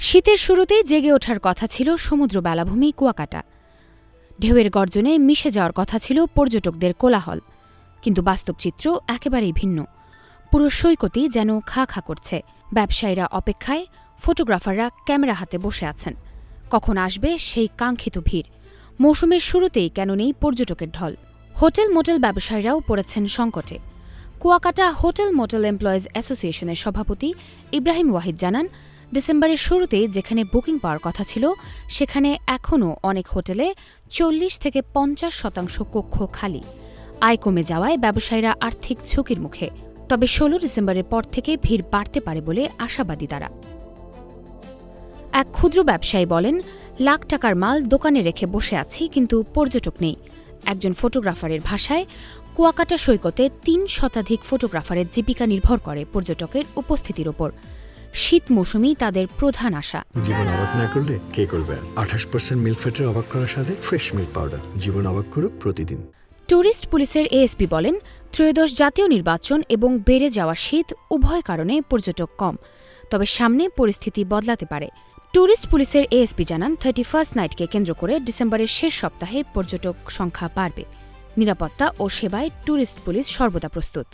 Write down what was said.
শীতের শুরুতেই জেগে ওঠার কথা ছিল সমুদ্র বেলাভূমি কুয়াকাটা। ঢেউয়ের গর্জনে মিশে যাওয়ার কথা ছিল পর্যটকদের কোলাহল, কিন্তু বাস্তব চিত্র একেবারেই ভিন্ন। পুরো সৈকতই যেন খা খা করছে। ব্যবসায়ীরা অপেক্ষায়, ফটোগ্রাফাররা ক্যামেরা হাতে বসে আছেন। কখন আসবে সেই কাঙ্ক্ষিত ভিড়? মৌসুমের শুরুতেই কেন নেই পর্যটকের ঢল? হোটেল মোটেল ব্যবসায়ীরাও পড়েছেন সংকটে। কুয়াকাটা হোটেল মোটেল এমপ্লয়িজ অ্যাসোসিয়েশনের সভাপতি ইব্রাহিম ওয়াহিদ জানান, ডিসেম্বরের শুরুতেই যেখানে বুকিং পাওয়ার কথা ছিল, সেখানে এখনও অনেক হোটেলে ৪০ থেকে ৫০% কক্ষ খালি। আয় কমে যাওয়ায় ব্যবসায়ীরা আর্থিক ঝুঁকির মুখে। তবে ১৬ ডিসেম্বরের পর থেকে ভিড় বাড়তে পারে বলে আশাবাদী তারা। এক ক্ষুদ্র ব্যবসায়ী বলেন, লাখ টাকার মাল দোকানে রেখে বসে আছি, কিন্তু পর্যটক নেই। একজন ফটোগ্রাফারের ভাষায়, কুয়াকাটা সৈকতে ৩ শতাধিক ফটোগ্রাফারের জীবিকা নির্ভর করে পর্যটকের উপস্থিতির ওপর। শীত মৌসুমেই তাদের প্রধান আশা। জীবন অবাক না করলে কে করবে? ২৮% মিল্ক ফ্যাটের অবাক করার সাথে ফ্রেশ মিল্ক পাউডার। জীবন অবাক করুক প্রতিদিন। ট্যুরিস্ট পুলিশের এএসপি বলেন, ত্রয়োদশ জাতীয় নির্বাচন এবং বেড়ে যাওয়া শীত উভয় কারণে পর্যটক কম, তবে সামনে পরিস্থিতি বদলাতে পারে। ট্যুরিস্ট পুলিশের এএসপি জানান, 31st নাইটকে কেন্দ্র করে ডিসেম্বরের শেষ সপ্তাহে পর্যটক সংখ্যা বাড়বে। নিরাপত্তা ও সেবায় ট্যুরিস্ট পুলিশ সর্বদা প্রস্তুত।